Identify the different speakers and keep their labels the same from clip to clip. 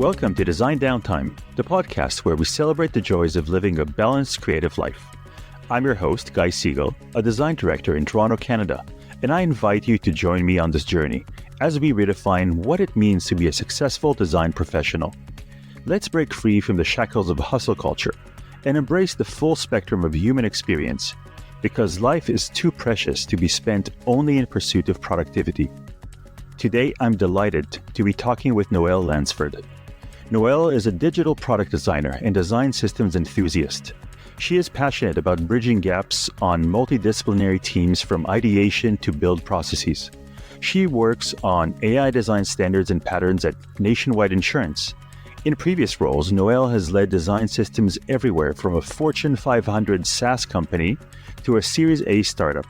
Speaker 1: Welcome to Design Downtime, the podcast where we celebrate the joys of living a balanced creative life. I'm your host, Guy Siegel, a design director in Toronto, Canada, and I invite you to join me on this journey as we redefine what it means to be a successful design professional. Let's break free from the shackles of hustle culture and embrace the full spectrum of human experience, because life is too precious to be spent only in pursuit of productivity. Today, I'm delighted to be talking with Noelle Lansford. Noelle is a digital product designer and design systems enthusiast. She is passionate about bridging gaps on multi-disciplinary teams from ideation to build processes. She works on AI design standards and patterns at Nationwide Insurance. In previous roles, Noelle has led design systems everywhere from a Fortune 500 SaaS company to a Series A startup.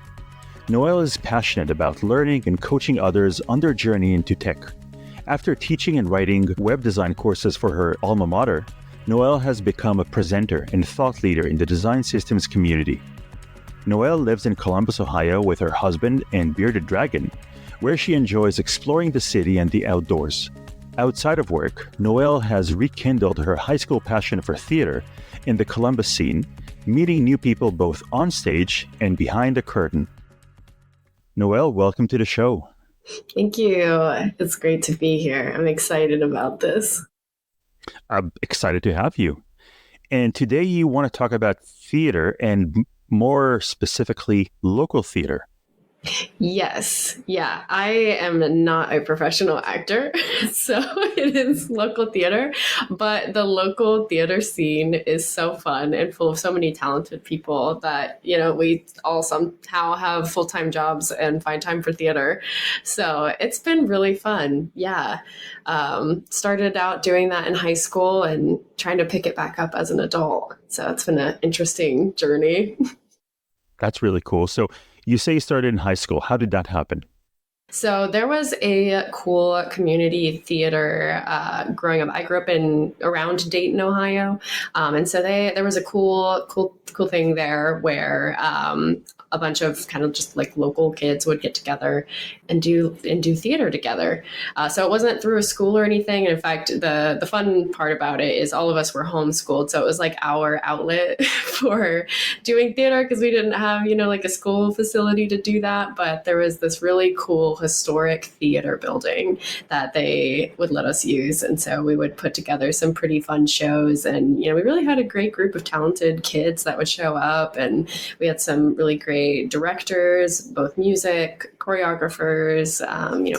Speaker 1: Noelle is passionate about learning and coaching others on their journey into tech. After teaching and writing web design courses for her alma mater, Noelle has become a presenter and thought leader in the design systems community. Noelle lives in Columbus, Ohio with her husband and bearded dragon, where she enjoys exploring the city and the outdoors. Outside of work, Noelle has rekindled her high school passion for theater in the Columbus scene, meeting new people both on stage and behind the curtain. Noelle, welcome to the show.
Speaker 2: Thank you. It's great to be here. I'm excited about this.
Speaker 1: I'm excited to have you. And today you want to talk about theater and more specifically, local theater.
Speaker 2: Yes. Yeah. I am not a professional actor, so it is local theater, but the local theater scene is so fun and full of so many talented people that, we all somehow have full-time jobs and find time for theater. So it's been really fun. Yeah. Started out doing that in high school and trying to pick it back up as an adult. So it's been an interesting journey.
Speaker 1: That's really cool. So you say you started in high school. How did that happen?
Speaker 2: So there was a cool community theater growing up. I grew up around Dayton, Ohio, and so there was a cool thing there where a bunch of kind of just like local kids would get together and do theater together. So it wasn't through a school or anything. And in fact, the fun part about it is all of us were homeschooled, so it was like our outlet for doing theater because we didn't have like a school facility to do that. But there was this really cool historic theater building that they would let us use. And so we would put together some pretty fun shows. And, we really had a great group of talented kids that would show up. And we had some really great directors, both music, choreographers,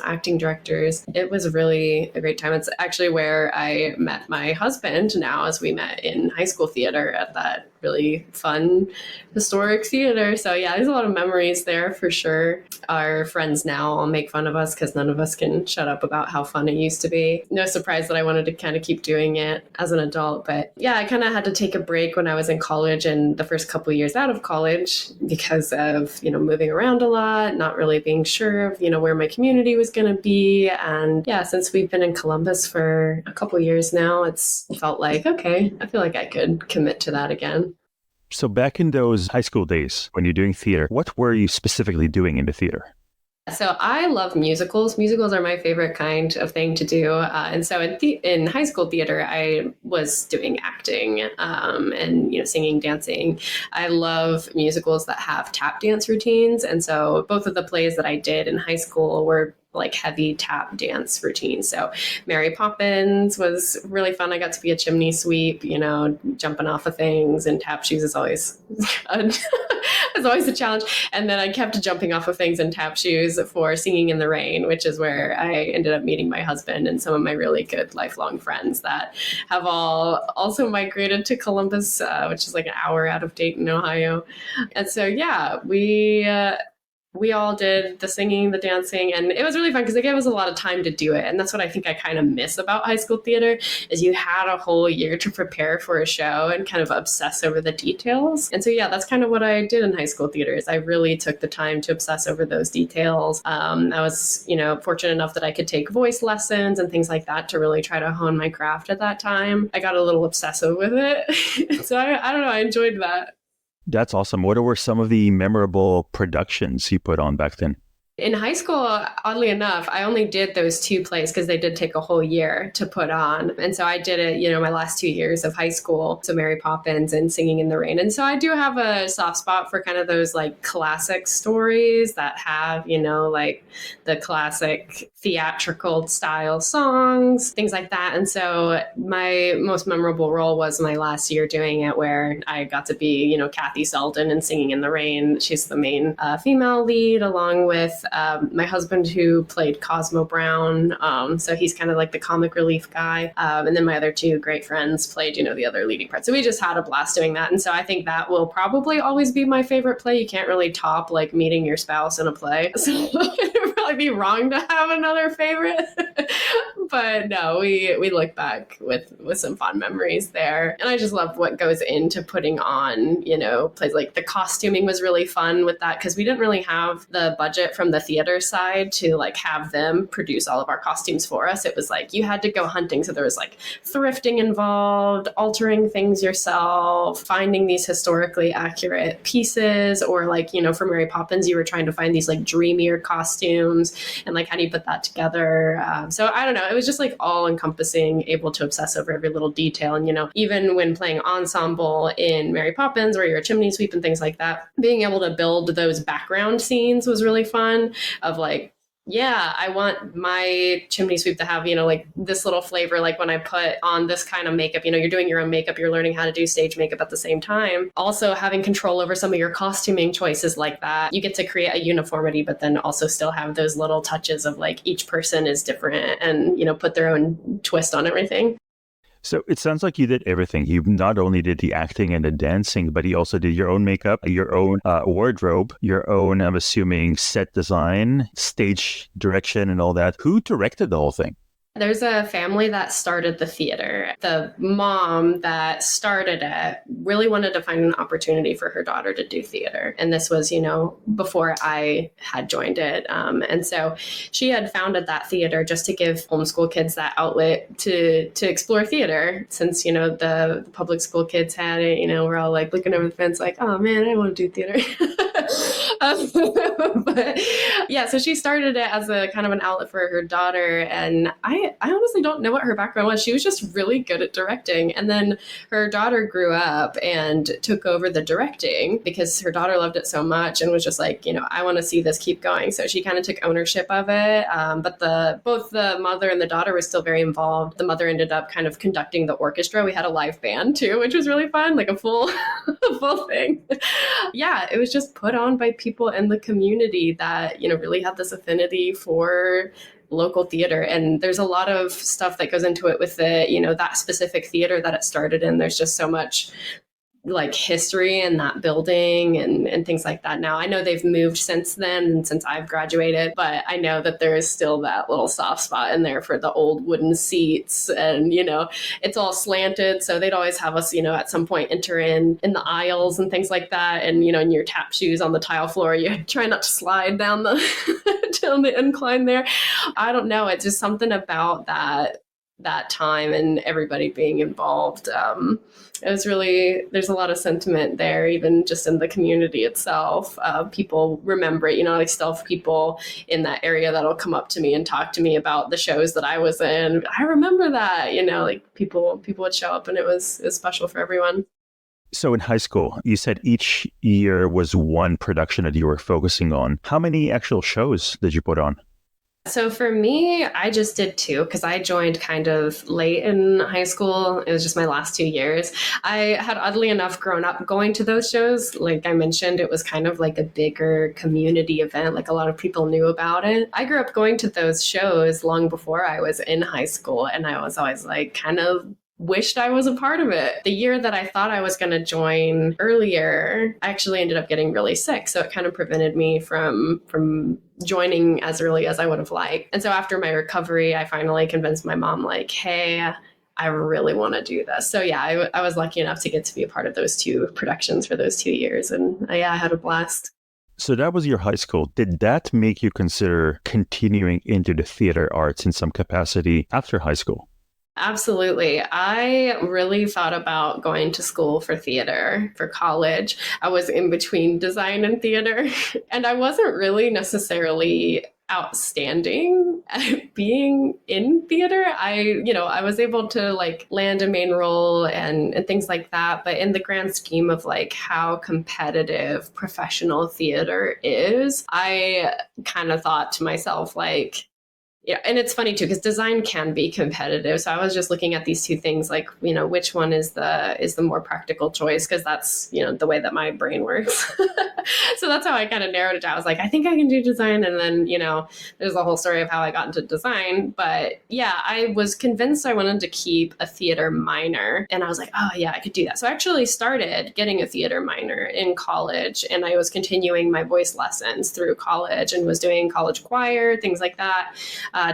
Speaker 2: acting directors. It was really a great time. It's actually where I met my husband now, as we met in high school theater at that really fun historic theater. So yeah, there's a lot of memories there for sure. Our friends now all make fun of us because none of us can shut up about how fun it used to be. No surprise that I wanted to kind of keep doing it as an adult. But yeah, I kind of had to take a break when I was in college and the first couple of years out of college because of, moving around a lot, not really being sure of, where my community was going to be. And yeah, since we've been in Columbus for a couple of years now, it's felt like, okay, I feel like I could commit to that again.
Speaker 1: So back in those high school days, when you're doing theater, what were you specifically doing in the theater?
Speaker 2: So I love musicals. Musicals are my favorite kind of thing to do. And so in high school theater, I was doing acting and, singing, dancing. I love musicals that have tap dance routines. And so both of the plays that I did in high school were like heavy tap dance routines. So Mary Poppins was really fun. I got to be a chimney sweep, jumping off of things, and tap shoes is always it's always a challenge. And then I kept jumping off of things in tap shoes for Singing in the Rain, which is where I ended up meeting my husband and some of my really good lifelong friends that have all also migrated to Columbus, which is like an hour out of Dayton, Ohio. And so, yeah, we all did the singing, the dancing, and it was really fun because it gave us a lot of time to do it. And that's what I think I kind of miss about high school theater is you had a whole year to prepare for a show and kind of obsess over the details. And so, yeah, that's kind of what I did in high school theater is I really took the time to obsess over those details. I was, fortunate enough that I could take voice lessons and things like that to really try to hone my craft at that time. I got a little obsessive with it. So I don't know, I enjoyed that.
Speaker 1: That's awesome. What were some of the memorable productions you put on back then?
Speaker 2: In high school, oddly enough, I only did those two plays because they did take a whole year to put on. And so I did it, my last 2 years of high school. So Mary Poppins and Singing in the Rain. And so I do have a soft spot for kind of those like classic stories that have, like the classic theatrical style songs, things like that. And so my most memorable role was my last year doing it, where I got to be, Kathy Selden in Singing in the Rain. She's the main female lead, along with my husband, who played Cosmo Brown. So he's kind of like the comic relief guy. And then my other two great friends played, the other leading parts. So we just had a blast doing that. And so I think that will probably always be my favorite play. You can't really top like meeting your spouse in a play. So it would probably be wrong to have another favorite. But no, we look back with some fond memories there. And I just love what goes into putting on, plays. Like the costuming was really fun with that, because we didn't really have the budget from the theater side to like have them produce all of our costumes for us. It was like you had to go hunting. So there was like thrifting involved, altering things yourself, finding these historically accurate pieces, or like, for Mary Poppins, you were trying to find these like dreamier costumes, and like how do you put that together? So I don't know. It was just like all encompassing, able to obsess over every little detail. And, even when playing ensemble in Mary Poppins, where you're a chimney sweep and things like that, being able to build those background scenes was really fun, of like, yeah, I want my chimney sweep to have, like this little flavor. Like when I put on this kind of makeup, you're doing your own makeup, you're learning how to do stage makeup at the same time. Also having control over some of your costuming choices like that. You get to create a uniformity, but then also still have those little touches of like each person is different and, put their own twist on everything.
Speaker 1: So it sounds like you did everything. You not only did the acting and the dancing, but you also did your own makeup, your own wardrobe, your own, I'm assuming, set design, stage direction, and all that. Who directed the whole thing?
Speaker 2: There's a family that started the theater. The mom that started it really wanted to find an opportunity for her daughter to do theater. And this was, before I had joined it. And so she had founded that theater just to give homeschool kids that outlet to explore theater. Since, the public school kids had it, we're all like looking over the fence like, oh man, I want to do theater. But yeah, so she started it as a kind of an outlet for her daughter. And I honestly don't know what her background was. She was just really good at directing. And then her daughter grew up and took over the directing because her daughter loved it so much and was just like, I want to see this keep going. So she kind of took ownership of it. But both the mother and the daughter were still very involved. The mother ended up kind of conducting the orchestra. We had a live band too, which was really fun, like a full thing. Yeah, it was just put on by people in the community that, really had this affinity for local theater. And there's a lot of stuff that goes into it with the, that specific theater that it started in. There's just so much like history in that building and things like that. Now I know they've moved since then and since I've graduated, but I know that there is still that little soft spot in there for the old wooden seats, and it's all slanted, so they'd always have us at some point enter in the aisles and things like that, and in your tap shoes on the tile floor, you try not to slide down the down the incline there. I don't know, it's just something about that time and everybody being involved. It was really, there's a lot of sentiment there, even just in the community itself. People remember it, like still people in that area that'll come up to me and talk to me about the shows that I was in. I remember that, like people would show up, and it was special for everyone.
Speaker 1: So in high school, you said each year was one production that you were focusing on. How many actual shows did you put on?
Speaker 2: So for me, I just did two because I joined kind of late in high school. It was just my last 2 years. I had oddly enough grown up going to those shows. Like I mentioned, it was kind of like a bigger community event. Like a lot of people knew about it. I grew up going to those shows long before I was in high school. And I was always like kind of wished I was a part of it. The year that I thought I was going to join earlier, I actually ended up getting really sick. So it kind of prevented me from joining as early as I would have liked. And so after my recovery, I finally convinced my mom, like, hey, I really want to do this. So yeah, I was lucky enough to get to be a part of those two productions for those 2 years. And I had a blast.
Speaker 1: So that was your high school. Did that make you consider continuing into the theater arts in some capacity after high school?
Speaker 2: Absolutely. I really thought about going to school for theater for college. I was in between design and theater, and I wasn't really necessarily outstanding at being in theater. I was able to like land a main role and things like that, but in the grand scheme of like how competitive professional theater is, I kind of thought to myself like, yeah, and it's funny too because design can be competitive. So I was just looking at these two things, like which one is the more practical choice, because that's the way that my brain works. So that's how I kind of narrowed it down. I was like, I think I can do design, and then there's the whole story of how I got into design. But yeah, I was convinced I wanted to keep a theater minor, and I was like, oh yeah, I could do that. So I actually started getting a theater minor in college, and I was continuing my voice lessons through college and was doing college choir, things like that.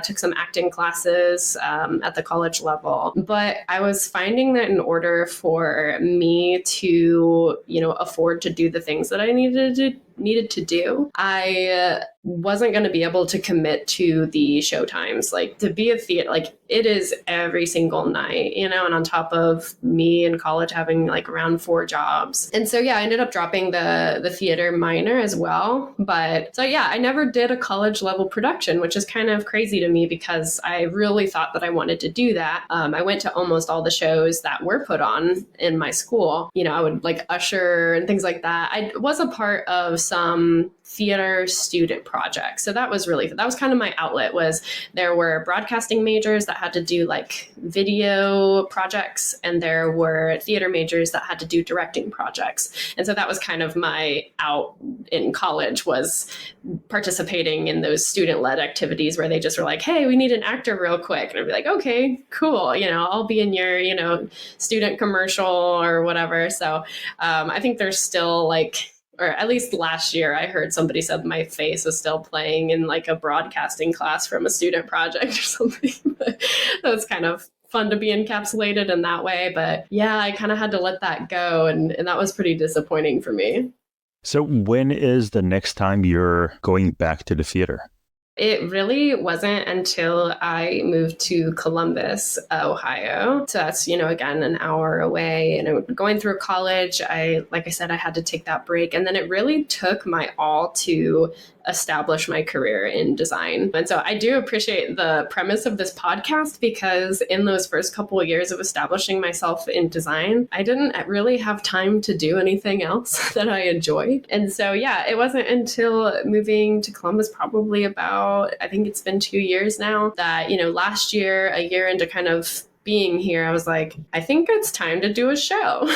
Speaker 2: Took some acting classes at the college level. But I was finding that in order for me to, afford to do the things that I needed to do, I wasn't going to be able to commit to the show times. Like to be a theater, like it is every single night, and on top of me in college having like around 4 jobs. And so, yeah, I ended up dropping the theater minor as well. But so, yeah, I never did a college level production, which is kind of crazy to me because I really thought that I wanted to do that. I went to almost all the shows that were put on in my school. I would like usher and things like that. I was a part of some theater student projects. So that was kind of my outlet. Was there were broadcasting majors that had to do like video projects, and there were theater majors that had to do directing projects. And so that was kind of my out in college, was participating in those student-led activities where they just were like, hey, we need an actor real quick. And I'd be like, okay, cool. I'll be in your, student commercial or whatever. So I think there's still like, or at least last year, I heard somebody said my face is still playing in like a broadcasting class from a student project or something. But that was kind of fun to be encapsulated in that way. But yeah, I kind of had to let that go. And that was pretty disappointing for me.
Speaker 1: So when is the next time you're going back to the theater?
Speaker 2: It really wasn't until I moved to Columbus, Ohio. So that's, again, an hour away. And going through college, like I said, I had to take that break. And then it really took my all to establish my career in design. And so I do appreciate the premise of this podcast, because in those first couple of years of establishing myself in design, I didn't really have time to do anything else that I enjoyed. And so, yeah, it wasn't until moving to Columbus, probably about, I think it's been 2 years now, that, last year, a year into kind of being here, I was like, I think it's time to do a show,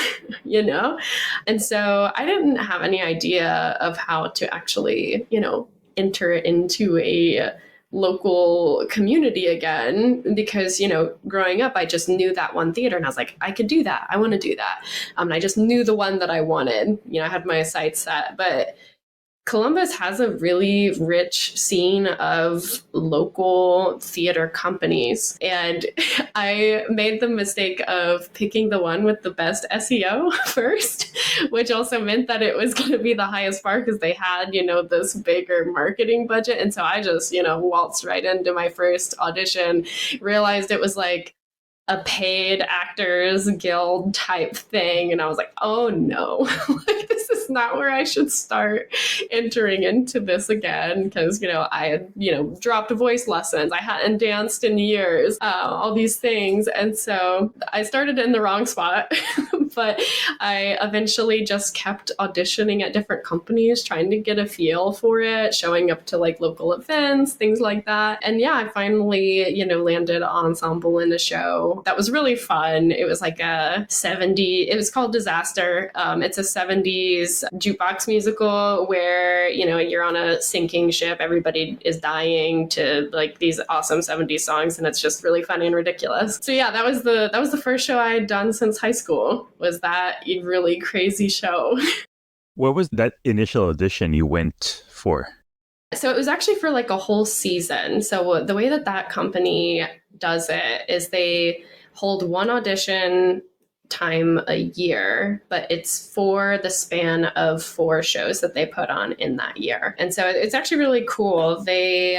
Speaker 2: And so I didn't have any idea of how to actually, enter into a local community again, because, growing up, I just knew that one theater and I was like, I could do that. I want to do that. And I just knew the one that I wanted. I had my sights set, but Columbus has a really rich scene of local theater companies. And I made the mistake of picking the one with the best SEO first, which also meant that it was going to be the highest bar because they had, this bigger marketing budget. And so I just, waltzed right into my first audition, realized it was like a paid actors guild type thing. And I was like, oh no, like, this is not where I should start entering into this again. Because, I had, dropped voice lessons. I hadn't danced in years, all these things. And so I started in the wrong spot, but I eventually just kept auditioning at different companies, trying to get a feel for it, showing up to like local events, things like that. And yeah, I finally, landed ensemble in a show that was really fun. It was like it was called Disaster. It's a 70s jukebox musical where, you're on a sinking ship. Everybody is dying to like these awesome 70s songs. And it's just really funny and ridiculous. So yeah, that was the first show I had done since high school, was that really crazy show.
Speaker 1: What was that initial audition you went for?
Speaker 2: So it was actually for like a whole season. So the way that company does it is they hold one audition time a year, but it's for the span of 4 shows that they put on in that year. And so it's actually really cool. They,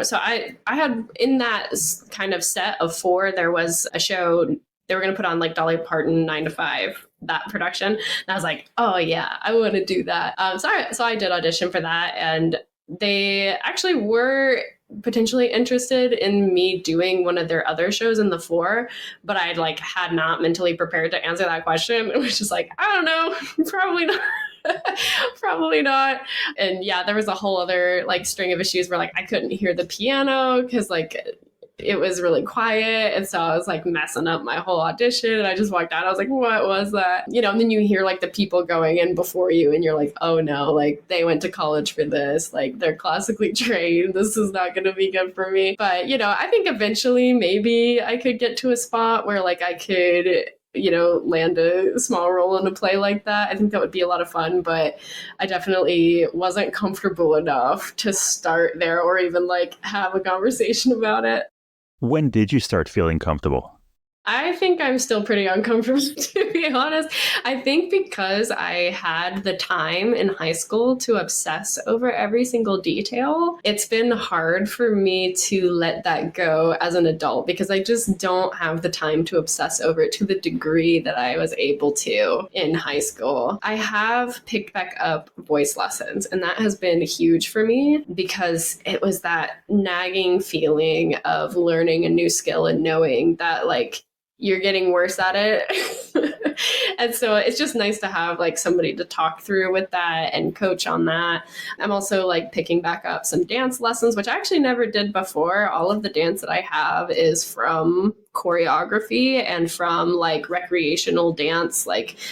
Speaker 2: so I had in that kind of set of 4, there was a show they were going to put on like Dolly Parton 9 to 5, that production. And I was like, oh yeah, I want to do that. So I did audition for that, and they actually were potentially interested in me doing one of their other shows in the 4, but I had not mentally prepared to answer that question. It was just like, I don't know, probably not. Probably not. And yeah, there was a whole other string of issues where I couldn't hear the piano because it was really quiet. And so I was messing up my whole audition. And I just walked out. I was like, what was that? And then you hear the people going in before you and you're like, oh no, they went to college for this. They're classically trained. This is not going to be good for me. But, I think eventually maybe I could get to a spot where I could land a small role in a play like that. I think that would be a lot of fun, but I definitely wasn't comfortable enough to start there or even have a conversation about it.
Speaker 1: When did you start feeling comfortable?
Speaker 2: I think I'm still pretty uncomfortable, to be honest. I think because I had the time in high school to obsess over every single detail, it's been hard for me to let that go as an adult because I just don't have the time to obsess over it to the degree that I was able to in high school. I have picked back up voice lessons, and that has been huge for me because it was that nagging feeling of learning a new skill and knowing that you're getting worse at it. And so it's just nice to have somebody to talk through with that and coach on that. I'm also picking back up some dance lessons, which I actually never did before. All of the dance that I have is from choreography and from recreational dance.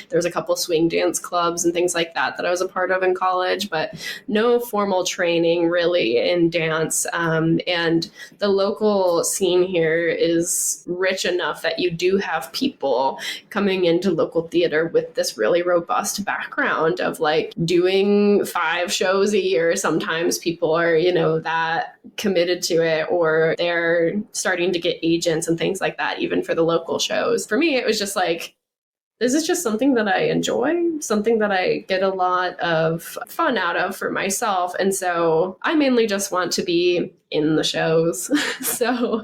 Speaker 2: There's a couple swing dance clubs and things like that I was a part of in college, but no formal training really in dance. And the local scene here is rich enough that you do have people coming into local theater with this really robust background of doing 5 shows a year. Sometimes people are, that committed to it, or they're starting to get agents and things like that, even for the local shows. For me, it was just this is just something that I enjoy, something that I get a lot of fun out of for myself. And so I mainly just want to be in the shows. So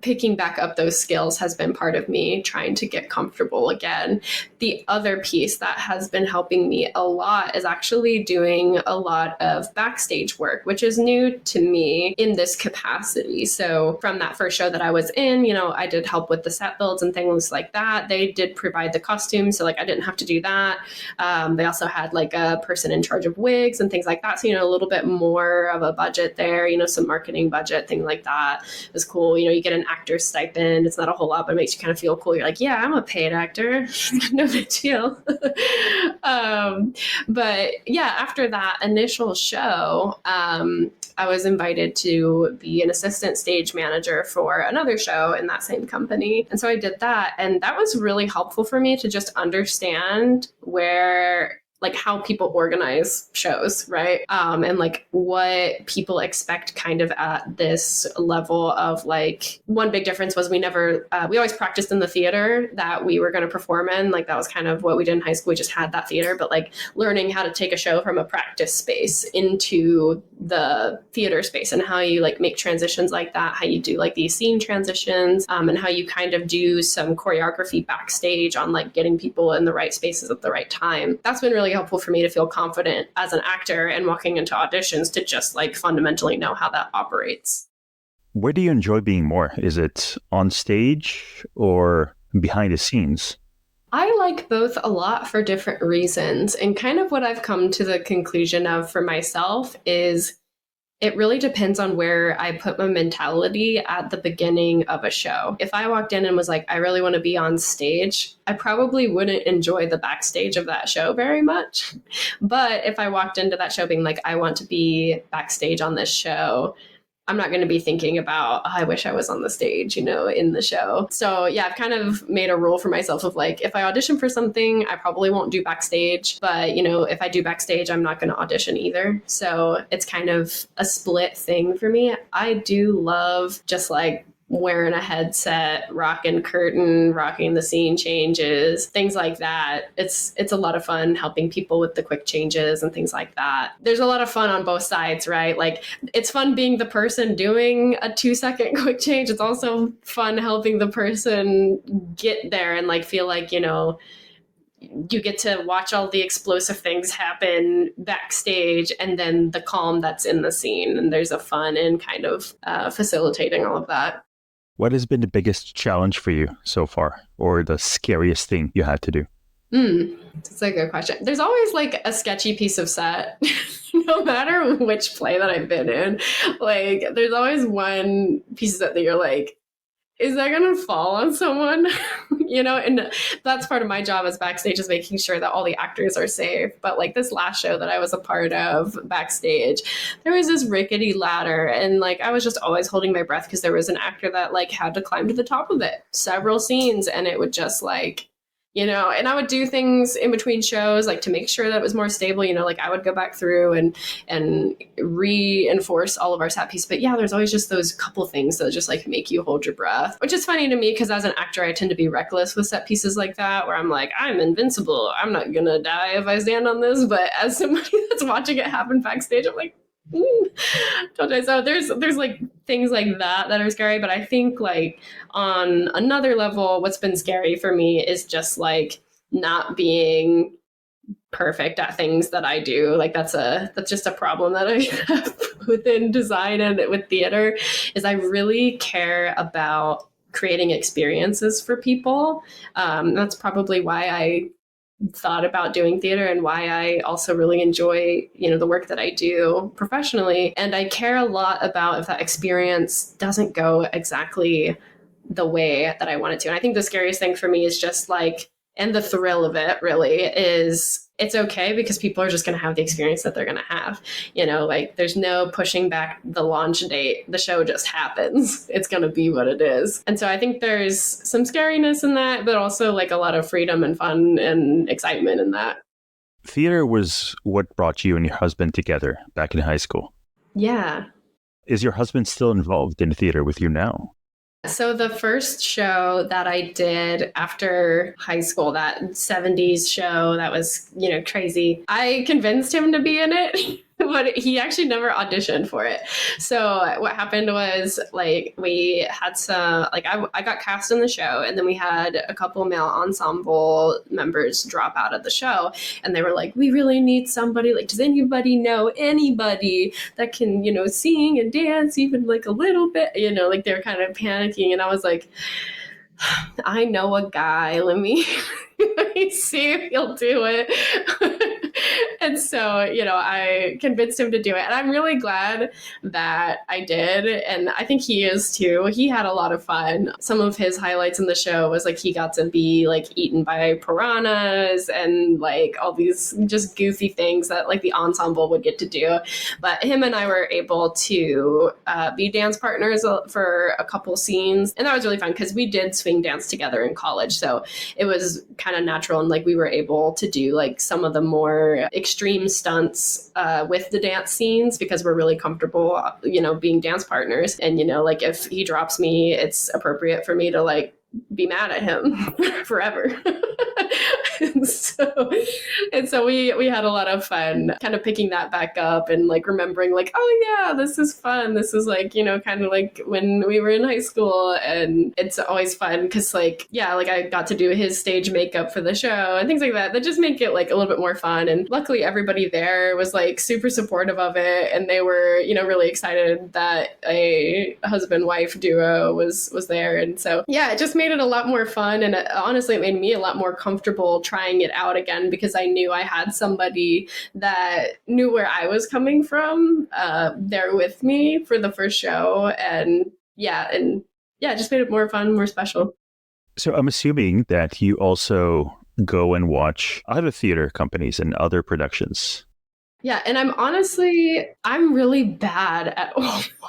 Speaker 2: picking back up those skills has been part of me trying to get comfortable again. The other piece that has been helping me a lot is actually doing a lot of backstage work, which is new to me in this capacity. So from that first show that I was in, I did help with the set builds and things like that. They did provide the costumes, so I didn't have to do that. They also had a person in charge of wigs and things like that. So, a little bit more of a budget there, some marketing budget, things like that. It was cool. You get an actor's stipend. It's not a whole lot, but it makes you kind of feel cool. You're yeah, I'm a paid actor. No big deal. But yeah, after that initial show, I was invited to be an assistant stage manager for another show in that same company. And so I did that. And that was really helpful for me to just understand where how people organize shows, right? And what people expect kind of at this level of one big difference was we always practiced in the theater that we were going to perform in. That was kind of what we did in high school. We just had that theater, but learning how to take a show from a practice space into the theater space and how you make transitions like that, how you do these scene transitions, and how you kind of do some choreography backstage on getting people in the right spaces at the right time. That's been really helpful for me to feel confident as an actor and walking into auditions to just fundamentally know how that operates.
Speaker 1: Where do you enjoy being more? Is it on stage or behind the scenes?
Speaker 2: I like both a lot for different reasons. And kind of what I've come to the conclusion of for myself is it really depends on where I put my mentality at the beginning of a show. If I walked in and was I really want to be on stage, I probably wouldn't enjoy the backstage of that show very much. But if I walked into that show being I want to be backstage on this show, I'm not going to be thinking about, I wish I was on the stage, in the show. So yeah, I've kind of made a rule for myself of if I audition for something, I probably won't do backstage. But, if I do backstage, I'm not going to audition either. So it's kind of a split thing for me. I do love just wearing a headset, rocking curtain, rocking the scene changes, things like that. It's a lot of fun helping people with the quick changes and things like that. There's a lot of fun on both sides, right? Like it's fun being the person doing a 2-second quick change. It's also fun helping the person get there and like feel like, you get to watch all the explosive things happen backstage and then the calm that's in the scene. And there's a fun in kind of facilitating all of that.
Speaker 1: What has been the biggest challenge for you so far, or the scariest thing you had to do?
Speaker 2: That's a good question. There's always like a sketchy piece of set, no matter which play that I've been in. Like, there's always one piece of set that you're like, is that going to fall on someone? And that's part of my job as backstage, is making sure that all the actors are safe. But like this last show that I was a part of backstage, there was this rickety ladder, and like I was just always holding my breath because there was an actor that like had to climb to the top of it several scenes, and it would just like, and I would do things in between shows, like to make sure that it was more stable, like I would go back through and reinforce all of our set pieces. But yeah, there's always just those couple things that just like make you hold your breath, which is funny to me because as an actor, I tend to be reckless with set pieces like that, where I'm like, I'm invincible. I'm not going to die if I stand on this. But as somebody that's watching it happen backstage, I'm like, don't I? So there's like things like that are scary. But I think like on another level, what's been scary for me is just like not being perfect at things that I do. Like that's just a problem that I have within design and with theater, is I really care about creating experiences for people. That's probably why I thought about doing theater and why I also really enjoy, the work that I do professionally. And I care a lot about if that experience doesn't go exactly the way that I want it to. And I think the scariest thing for me is just like, and the thrill of it really is, it's okay because people are just going to have the experience that they're going to have. Like there's no pushing back the launch date. The show just happens. It's going to be what it is. And so I think there's some scariness in that, but also like a lot of freedom and fun and excitement in that.
Speaker 1: Theater was what brought you and your husband together back in high school.
Speaker 2: Yeah.
Speaker 1: Is your husband still involved in theater with you now?
Speaker 2: So the first show that I did after high school, that 70s show that was, crazy, I convinced him to be in it, but he actually never auditioned for it. So what happened was like we had some, like I got cast in the show, and then we had a couple male ensemble members drop out of the show, and they were like, we really need somebody, like, does anybody know anybody that can, sing and dance even like a little bit, like they were kind of panicking. And I was like, I know a guy, let me see if he'll do it. And so, I convinced him to do it. And I'm really glad that I did. And I think he is too. He had a lot of fun. Some of his highlights in the show was like he got to be like eaten by piranhas and like all these just goofy things that like the ensemble would get to do. But him and I were able to be dance partners for a couple scenes. And that was really fun because we did swing dance together in college. So it was kind of natural. And like we were able to do like some of the more extreme stunts with the dance scenes because we're really comfortable, being dance partners. And, like if he drops me, it's appropriate for me to like be mad at him forever. and so we had a lot of fun kind of picking that back up and like remembering like, oh yeah, this is fun. This is like, kind of like when we were in high school. And it's always fun because like, yeah, like I got to do his stage makeup for the show and things like that just make it like a little bit more fun. And luckily everybody there was like super supportive of it. And they were, really excited that a husband-wife duo was there. And so, yeah, it just made it a lot more fun. And honestly, it made me a lot more comfortable trying it out again because I knew I had somebody that knew where I was coming from there with me for the first show. And it just made it more fun, more special.
Speaker 1: So I'm assuming that you also go and watch other theater companies and other productions.
Speaker 2: Yeah, and I'm really bad at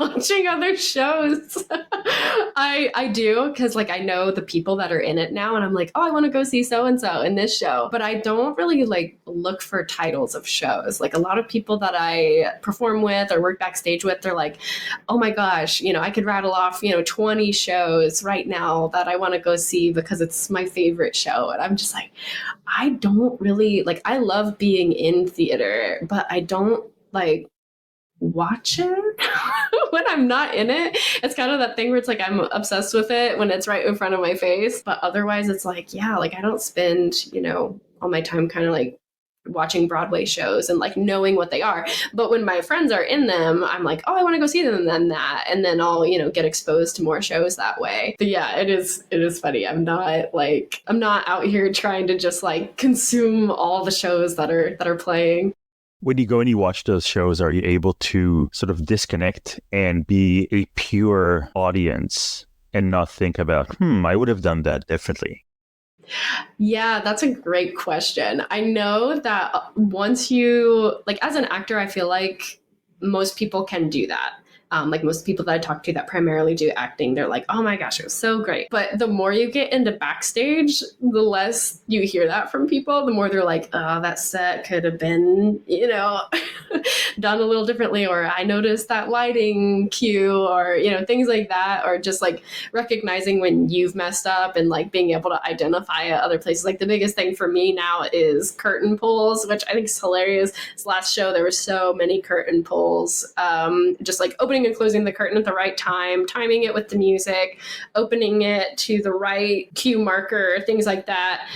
Speaker 2: watching other shows. I do because like I know the people that are in it now, and I'm like, oh, I want to go see so and so in this show. But I don't really like look for titles of shows. Like a lot of people that I perform with or work backstage with, they're like, oh my gosh, I could rattle off 20 shows right now that I want to go see because it's my favorite show, and I'm just like, I don't really like. I love being in theater, but I don't like watch it when I'm not in it. It's kind of that thing where it's like I'm obsessed with it when it's right in front of my face. But otherwise, it's like, yeah, like I don't spend, all my time kind of like watching Broadway shows and like knowing what they are. But when my friends are in them, I'm like, oh, I want to go see them and then that. And then I'll, get exposed to more shows that way. But yeah, it is funny. I'm not out here trying to just like consume all the shows that are playing.
Speaker 1: When you go and you watch those shows, are you able to sort of disconnect and be a pure audience and not think about, I would have done that differently?
Speaker 2: Yeah, that's a great question. I know that once you, like, as an actor, I feel like most people can do that. Like most people that I talk to that primarily do acting, they're like, oh my gosh, it was so great. But the more you get into backstage, the less you hear that from people, the more they're like, oh, that set could have been, done a little differently. Or I noticed that lighting cue or, things like that. Or just like recognizing when you've messed up and like being able to identify at other places. Like the biggest thing for me now is curtain pulls, which I think is hilarious. This last show, there were so many curtain pulls, just like opening and closing the curtain at the right time, timing it with the music, opening it to the right cue marker, things like that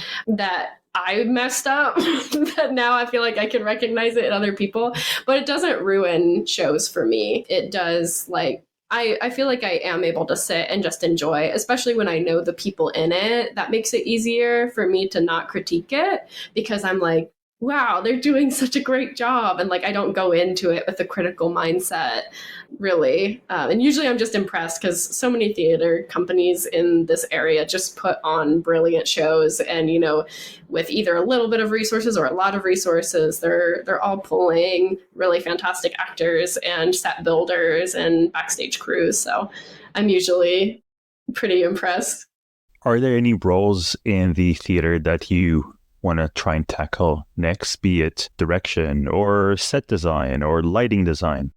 Speaker 2: I messed up that now I feel like I can recognize it in other people. But it doesn't ruin shows for me. It does, like, I feel like I am able to sit and just enjoy, especially when I know the people in it. That makes it easier for me to not critique it because I'm like, wow, they're doing such a great job. And like, I don't go into it with a critical mindset, really. And usually I'm just impressed because so many theater companies in this area just put on brilliant shows. And, with either a little bit of resources or a lot of resources, they're all pulling really fantastic actors and set builders and backstage crews. So I'm usually pretty impressed.
Speaker 1: Are there any roles in the theater that you want to try and tackle next, be it direction or set design or lighting design?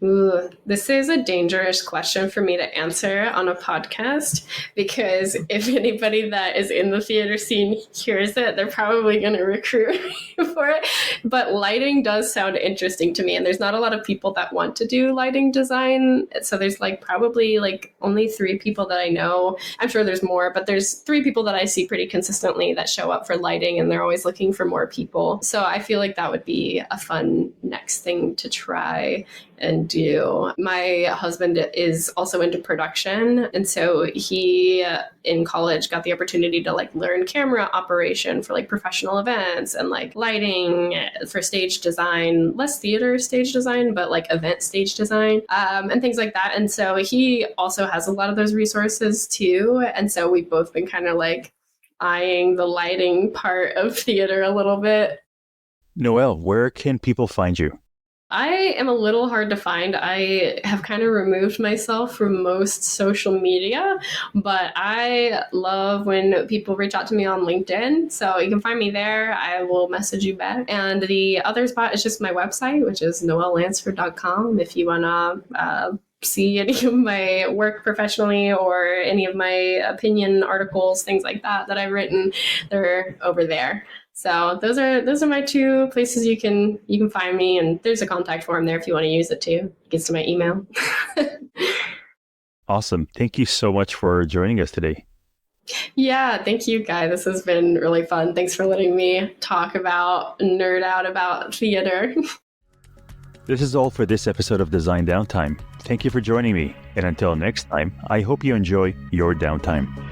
Speaker 2: Ooh, this is a dangerous question for me to answer on a podcast because if anybody that is in the theater scene hears it, they're probably going to recruit me for it. But lighting does sound interesting to me, and there's not a lot of people that want to do lighting design. So there's like probably like only 3 people that I know. I'm sure there's more, but there's 3 people that I see pretty consistently that show up for lighting, and they're always looking for more people. So I feel like that would be a fun next thing to try and do. My husband is also into production, and so he in college got the opportunity to like learn camera operation for like professional events and like lighting for stage design, less theater stage design, but like event stage design, and things like that. And so he also has a lot of those resources too. And so we've both been kind of like eyeing the lighting part of theater a little bit.
Speaker 1: Noelle, where can people find you?
Speaker 2: I am a little hard to find. I have kind of removed myself from most social media, but I love when people reach out to me on LinkedIn. So you can find me there. I will message you back. And the other spot is just my website, which is noellelansford.com. If you want to see any of my work professionally or any of my opinion articles, things like that I've written, they're over there. So those are my 2 places you can find me, and there's a contact form there if you want to use it too. It gets to my email.
Speaker 1: Awesome. Thank you so much for joining us today.
Speaker 2: Yeah, thank you, Guy. This has been really fun. Thanks for letting me nerd out about theater.
Speaker 1: This is all for this episode of Design Downtime. Thank you for joining me. And until next time, I hope you enjoy your downtime.